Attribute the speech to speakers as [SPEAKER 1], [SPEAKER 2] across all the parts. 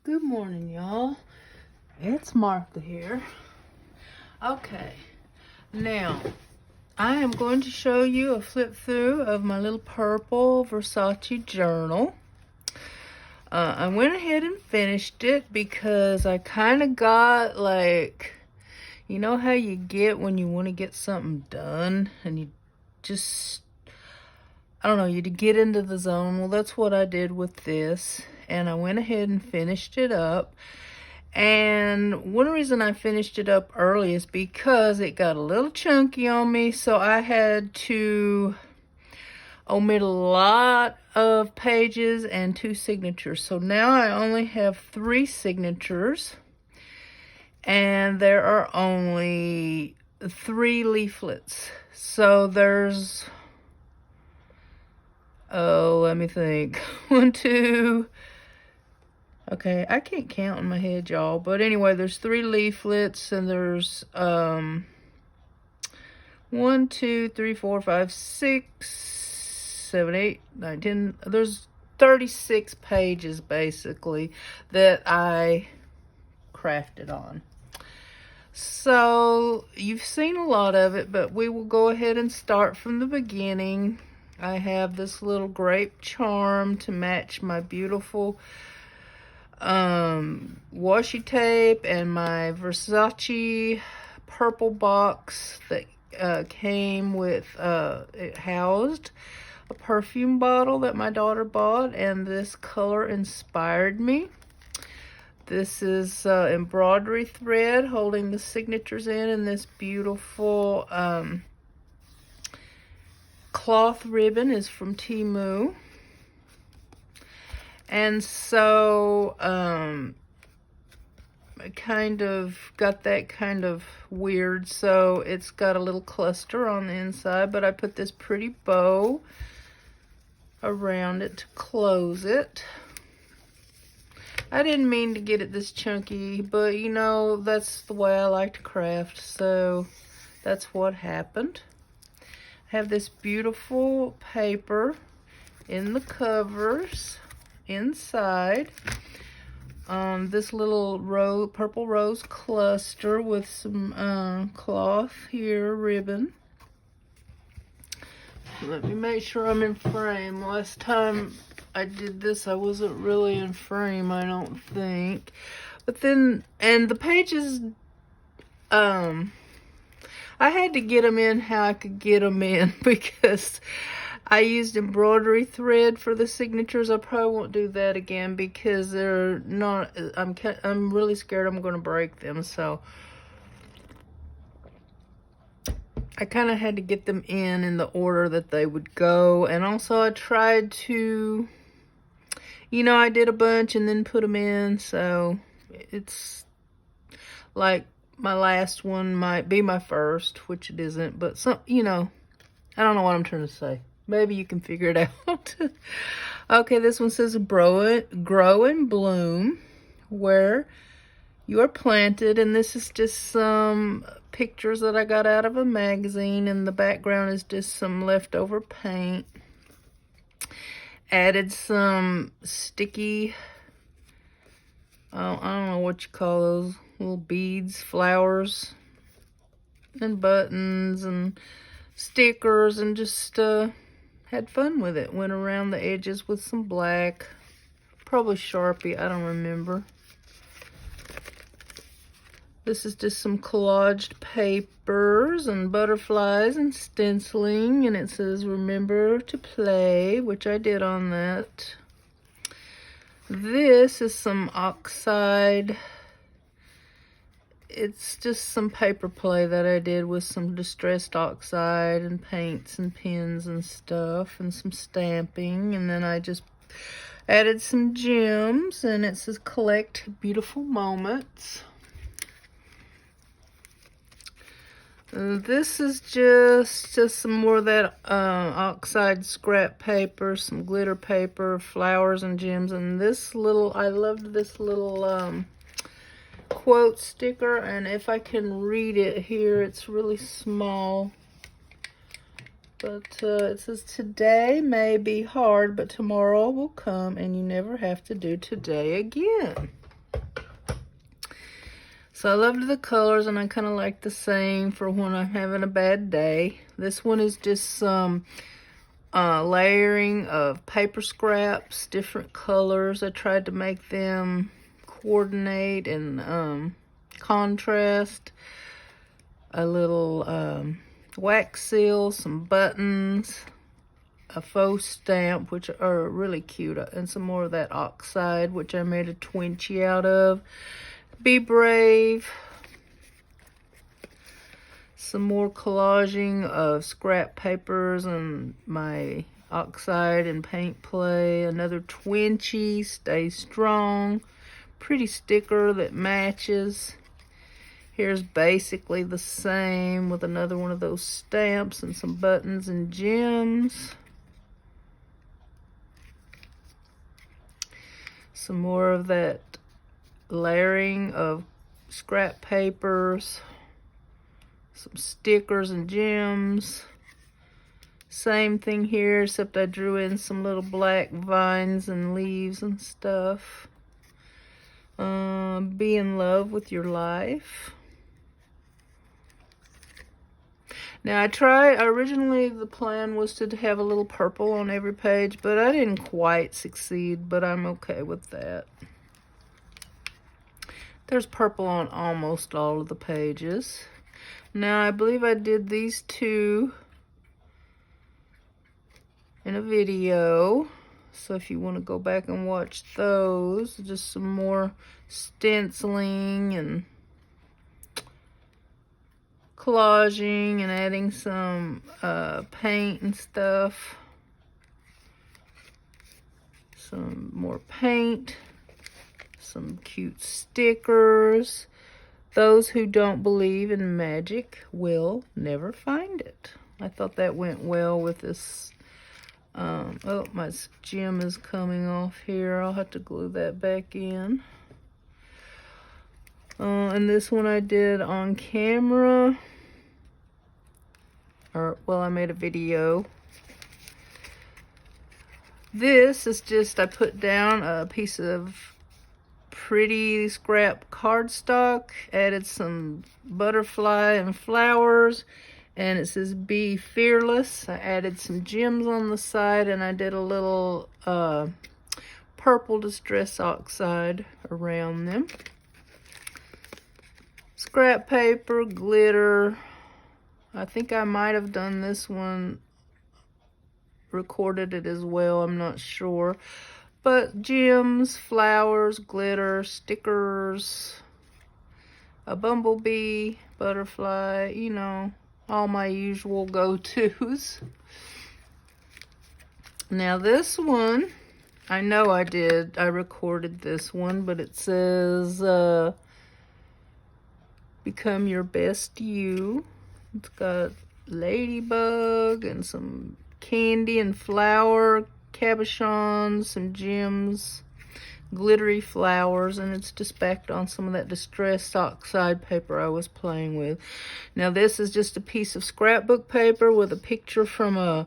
[SPEAKER 1] Good morning, y'all. It's Martha here. Okay, now I am going to show you a flip through of my little purple Versace journal. I went ahead and finished it because I kind of got like, you know how you get when you want to get something done and you just, I don't know, you get into the zone. Well, that's what I did with this. And I went ahead and finished it up. And one reason I finished it up early is because it got a little chunky on me. So I had to omit a lot of pages and 2 signatures. So now I only have 3 signatures. And there are only 3 leaflets. So there's... oh, let me think. 1, 2... okay, I can't count in my head, y'all. But anyway, there's 3 leaflets, and there's 1, 2, 3, 4, 5, 6, 7, 8, 9, 10. There's 36 pages, basically, that I crafted on. So, you've seen a lot of it, but we will go ahead and start from the beginning. I have this little grape charm to match my beautiful washi tape and my Versace purple box that came with it housed a perfume bottle that my daughter bought, and this color inspired me. This is embroidery thread holding the signatures in, and this beautiful cloth ribbon is from Temu. And so, I kind of got that kind of weird. So it's got a little cluster on the inside, but I put this pretty bow around it to close it. I didn't mean to get it this chunky, but you know, that's the way I like to craft. So that's what happened. I have this beautiful paper in the covers. Inside, this little purple rose cluster with some cloth here, ribbon. Let me make sure I'm in frame. Last time I did this, I wasn't really in frame, I don't think. But then, and the pages, I had to get them in how I could get them in because I used embroidery thread for the signatures. I probably won't do that again because they're not, I'm really scared I'm going to break them. So I kind of had to get them in the order that they would go. And also I tried to, you know, I did a bunch and then put them in. So it's like my last one might be my first, which it isn't. But some, you know, I don't know what I'm trying to say. Maybe you can figure it out. Okay, this one says grow and bloom where you are planted. And this is just some pictures that I got out of a magazine. And the background is just some leftover paint. Added some sticky, I don't know what you call those, little beads, flowers, and buttons, and stickers, and just had fun with it. Went around the edges with some black, probably Sharpie, I don't remember. This is just some collaged papers and butterflies and stenciling, and it says remember to play, which I did on that. This is some oxide. It's just some paper play that I did with some distressed oxide and paints and pens and stuff and some stamping. And then I just added some gems, and it says collect beautiful moments. This is just some more of that oxide scrap paper, some glitter paper, flowers and gems. And this little, I loved this little quote sticker, and if I can read it here, it's really small, but it says today may be hard, but tomorrow will come and you never have to do today again. So I loved the colors, and I kind of like the same for when I'm having a bad day. This one is just some layering of paper scraps, different colors. I tried to make them coordinate and contrast. A little wax seal, some buttons, a faux stamp, which are really cute, and some more of that oxide, which I made a twinchie out of. Be brave. Some more collaging of scrap papers and my oxide and paint play. Another twinchie, stay strong. Pretty sticker that matches. Here's basically the same with another one of those stamps and some buttons and gems. Some more of that layering of scrap papers, some stickers and gems. Same thing here, except I drew in some little black vines and leaves and stuff. Be in love with your life. Now originally the plan was to have a little purple on every page, but I didn't quite succeed, but I'm okay with that. There's purple on almost all of the pages. Now, I believe I did these two in a video. So if you want to go back and watch those, just some more stenciling and collaging and adding some paint and stuff. Some more paint. Some cute stickers. Those who don't believe in magic will never find it. I thought that went well with this. Oh, my gem is coming off here. I'll have to glue that back in. And this one I did on camera. Well, I made a video. This is just, I put down a piece of pretty scrap cardstock, added some butterfly and flowers, and it says be fearless. I added some gems on the side, and I did a little purple distress oxide around them. Scrap paper, glitter. I think I might have done this one, recorded it as well, I'm not sure. But gems, flowers, glitter, stickers, a bumblebee, butterfly, you know, all my usual go-tos. Now this one, I know I recorded this one, but it says, become your best you. It's got ladybug and some candy and flower, cabochons, some gems, glittery flowers, and it's just backed on some of that distressed oxide paper I was playing with. Now this is just a piece of scrapbook paper with a picture from a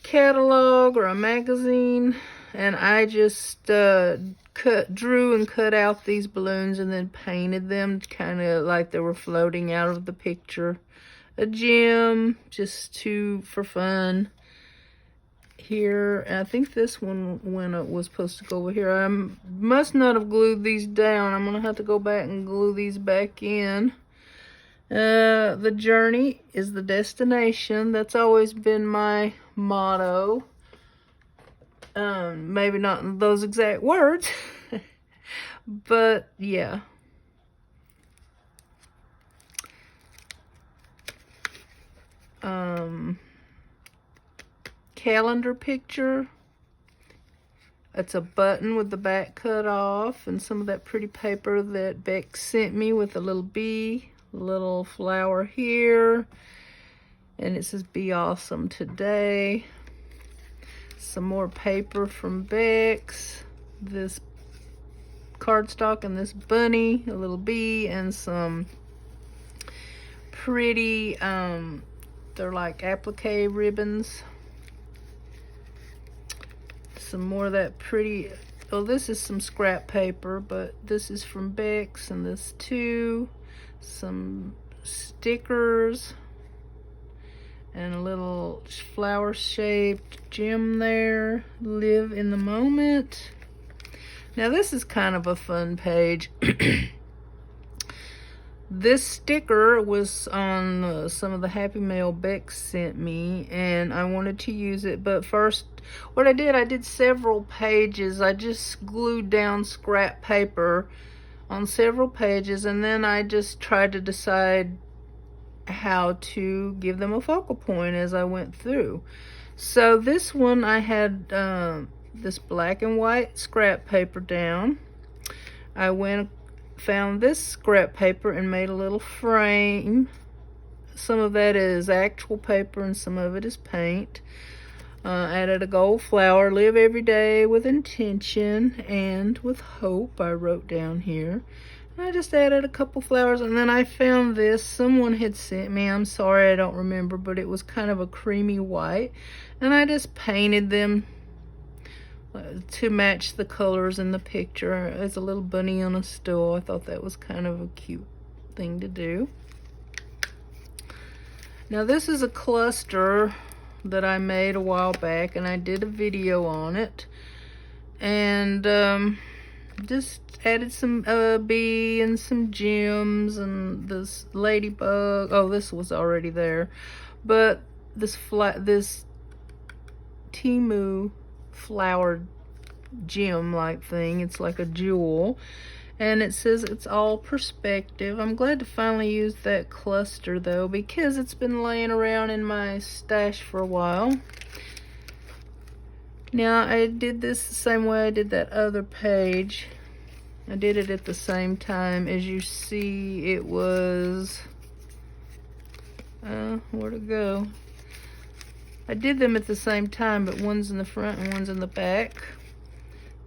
[SPEAKER 1] catalog or a magazine, and I just drew and cut out these balloons and then painted them kind of like they were floating out of the picture. A gem, just for fun. Here, I think this one when it was supposed to go over here. I must not have glued these down. I'm gonna have to go back and glue these back in. The journey is the destination. That's always been my motto. Maybe not in those exact words, but yeah. Calendar picture. It's a button with the back cut off, and some of that pretty paper that Beck sent me with a little bee, a little flower here, and it says be awesome today. Some more paper from Beck's, this cardstock and this bunny, a little bee, and some pretty they're like applique ribbons. Some more of that pretty oh, this is some scrap paper, but this is from Beck's, and this too. Some stickers and a little flower-shaped gem there. Live in the moment. Now this is kind of a fun page. This sticker was on some of the Happy Mail Beck sent me, and I wanted to use it. But first, what I did several pages. I just glued down scrap paper on several pages, and then I just tried to decide how to give them a focal point as I went through. So this one, I had this black and white scrap paper down. I found this scrap paper and made a little frame. Some of that is actual paper and some of it is paint. Added a gold flower. Live every day with intention and with hope, I wrote down here. And I just added a couple flowers, and then I found this. Someone had sent me, I'm sorry I don't remember, but it was kind of a creamy white, and I just painted them to match the colors in the picture. As a little bunny on a stool. I thought that was kind of a cute thing to do. Now this is a cluster that I made a while back, and I did a video on it, and just added some bee and some gems and this ladybug. Oh, this was already there, but this Timu flowered gem like thing. It's like a jewel, and it says it's all perspective. I'm glad to finally use that cluster though, because it's been laying around in my stash for a while. Now I did this the same way I did that other page. I did it at the same time. As you see, it was where'd it go? I did them at the same time, but one's in the front and one's in the back.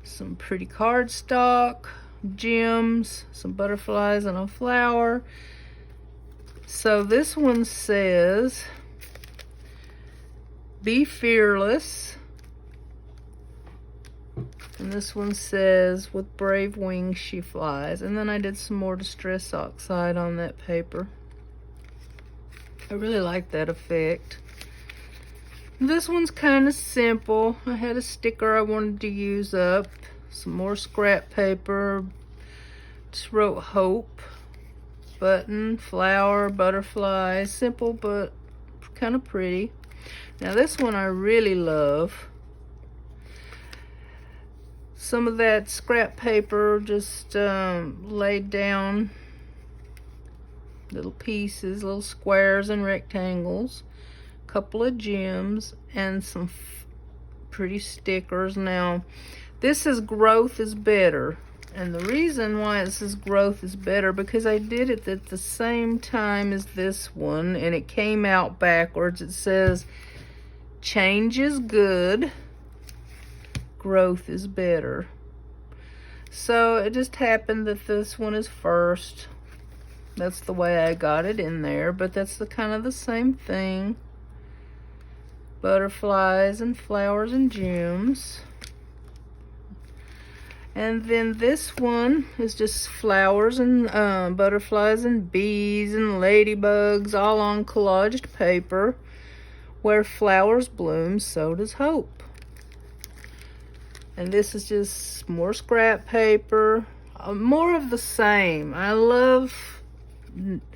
[SPEAKER 1] Some pretty cardstock, gems, some butterflies, and a flower. So this one says, be fearless. And this one says, with brave wings she flies. And then I did some more Distress Oxide on that paper. I really like that effect. This one's kind of simple. I had a sticker I wanted to use up. Some more scrap paper. Just wrote hope. Button, flower, butterfly. Simple but kind of pretty. Now this one I really love. Some of that scrap paper just laid down little pieces, little squares and rectangles. Couple of gems and some pretty stickers. Now this is growth is better, and the reason why it says growth is better, because I did it at the same time as this one, and it came out backwards. It says change is good, growth is better. So it just happened that this one is first. That's the way I got it in there, but that's the kind of the same thing. Butterflies and flowers and gems. And then this one is just flowers and butterflies and bees and ladybugs, all on collaged paper. Where flowers bloom, so does hope. And this is just more scrap paper, more of the same. I love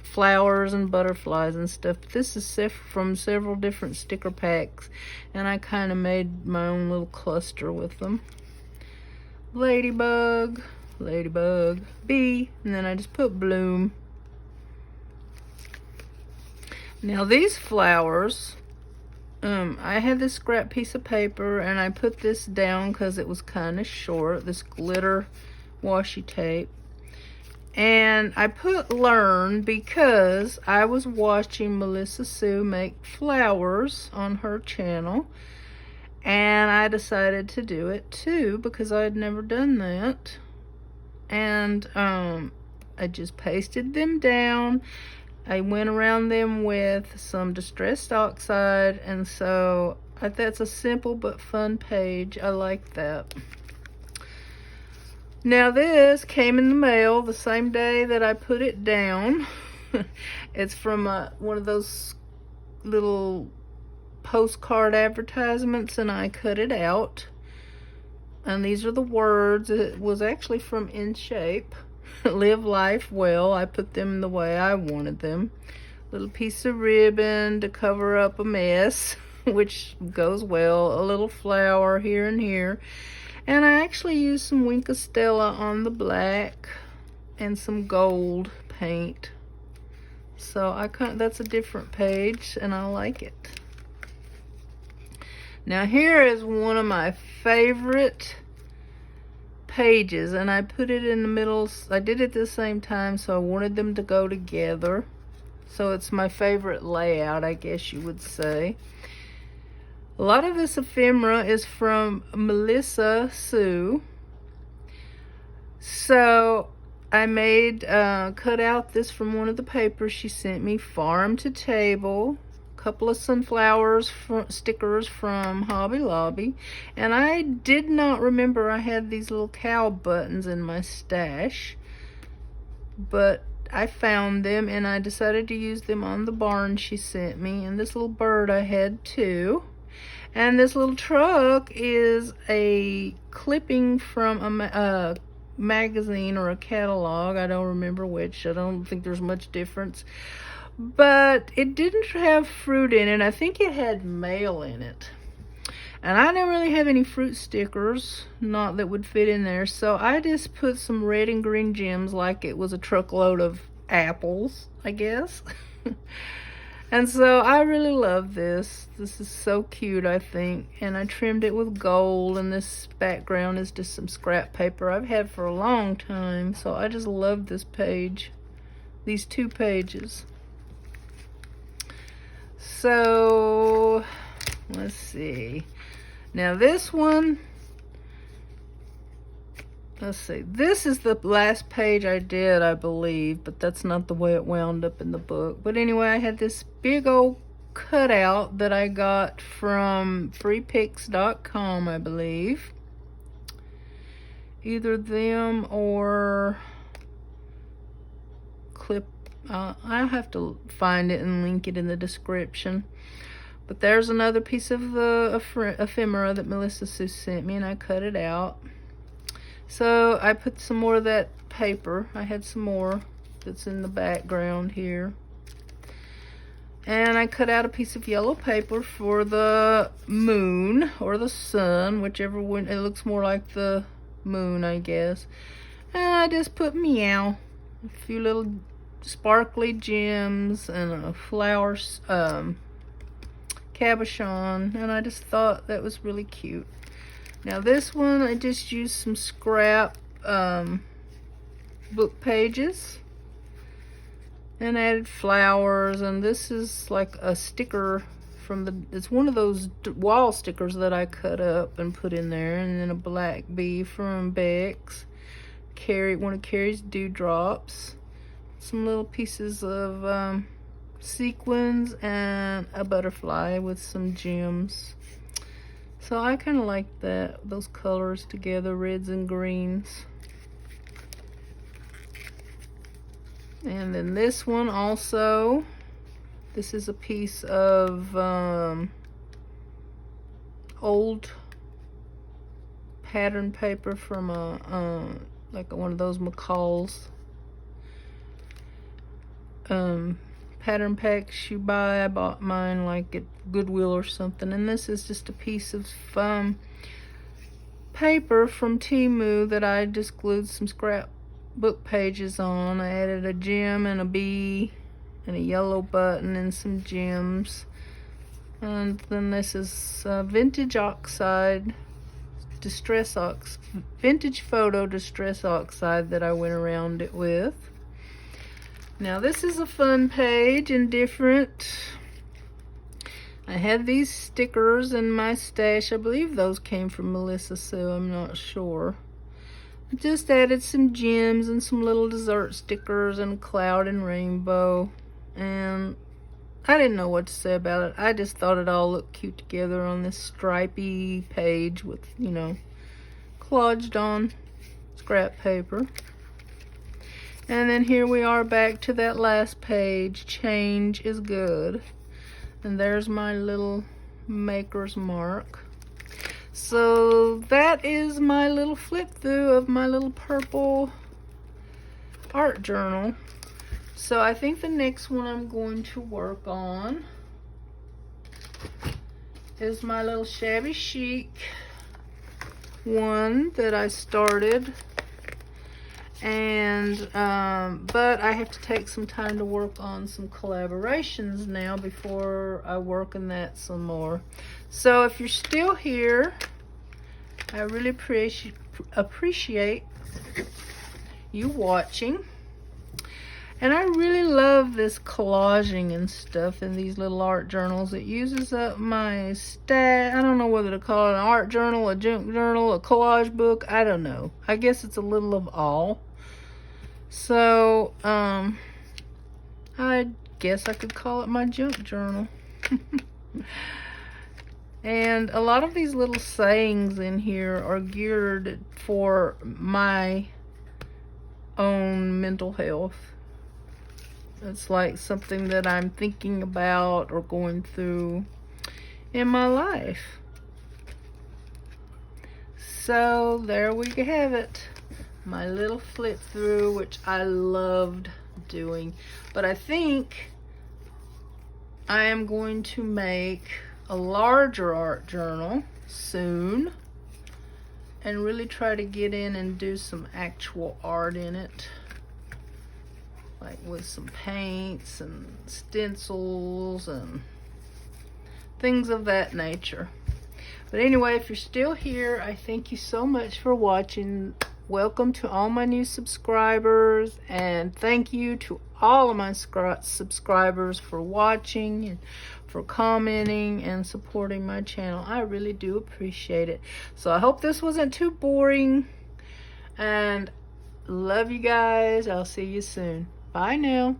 [SPEAKER 1] flowers and butterflies and stuff. This is from several different sticker packs, and I kind of made my own little cluster with them. Ladybug, ladybug, bee, and then I just put bloom. Now these flowers, I had this scrap piece of paper, and I put this down because it was kind of short, this glitter washi tape. And I put learn because I was watching Melissa Sue make flowers on her channel, and I decided to do it too because I had never done that. And I just pasted them down. I went around them with some Distressed Oxide, and so that's a simple but fun page. I like that. Now this came in the mail the same day that I put it down. It's from one of those little postcard advertisements, and I cut it out. And these are the words. It was actually from In Shape. Live life well. I put them the way I wanted them. Little piece of ribbon to cover up a mess, which goes well. A little flower here and here. And I actually used some Wink of Stella on the black and some gold paint. So that's a different page, and I like it. Now here is one of my favorite pages, and I put it in the middle. I did it at the same time, so I wanted them to go together. So it's my favorite layout, I guess you would say. A lot of this ephemera is from Melissa Sue. So I cut out this from one of the papers she sent me, Farm to Table, a couple of sunflowers stickers from Hobby Lobby, and I did not remember I had these little cow buttons in my stash, but I found them and I decided to use them on the barn she sent me. And this little bird I had too. And this little truck is a clipping from a magazine or a catalog. I don't remember which. I don't think there's much difference. But it didn't have fruit in it. I think it had mail in it. And I didn't really have any fruit stickers, not that would fit in there. So I just put some red and green gems like it was a truckload of apples, I guess. And so I really love this. This is so cute, I think. And I trimmed it with gold, and this background is just some scrap paper I've had for a long time. So I just love this page, these two pages. So let's see. Now this one, let's see. This is the last page I did, I believe, but that's not the way it wound up in the book. But anyway, I had this big old cutout that I got from freepix.com, I believe. Either them or Clip. I'll have to find it and link it in the description. But there's another piece of the ephemera that Melissa Sue sent me, and I cut it out. So I put some more of that paper. I had some more that's in the background here. And I cut out a piece of yellow paper for the moon or the sun, whichever one. It looks more like the moon, I guess. And I just put meow, a few little sparkly gems and a flower cabochon, and I just thought that was really cute. Now this one, I just used some scrap book pages and added flowers, and this is like a sticker from it's one of those wall stickers that I cut up and put in there, and then a black bee from Beck's, one of Carrie's dewdrops, some little pieces of sequins, and a butterfly with some gems. So I kind of like those colors together, reds and greens. And then this one also, this is a piece of old pattern paper from like one of those McCall's pattern packs you buy. I bought mine like at Goodwill or something. And this is just a piece of paper from Temu that I just glued some scrap book pages on. I added a gem and a bee and a yellow button and some gems. And then this is vintage oxide vintage photo distress oxide that I went around it with. Now this is a fun page and different. I had these stickers in my stash. I believe those came from Melissa Sue, I'm not sure. Just added some gems and some little dessert stickers and a cloud and rainbow. And I didn't know what to say about it. I just thought it all looked cute together on this stripy page with, you know, collaged on. scrap paper. And then here we are back to that last page. Change is good. And there's my little maker's mark. So that is my little flip through of my little purple art journal. So I think the next one I'm going to work on is my little shabby chic one that I started, and but I have to take some time to work on some collaborations now before I work on that some more. So if you're still here, I really appreciate you watching. And I really love this collaging and stuff in these little art journals. It uses up my stash. I don't know whether to call it an art journal, a junk journal, a collage book. I don't know. I guess it's a little of all. So, I guess I could call it my junk journal. And a lot of these little sayings in here are geared for my own mental health. It's like something that I'm thinking about or going through in my life. So there we have it. My little flip through, which I loved doing. But I think I am going to make a larger art journal soon and really try to get in and do some actual art in it. Like with some paints and stencils and things of that nature. But anyway, if you're still here, I thank you so much for watching. Welcome to all my new subscribers, and thank you to all of my subscribers for watching and for commenting and supporting my channel. I really do appreciate it. So I hope this wasn't too boring, and love you guys. I'll see you soon. Bye now.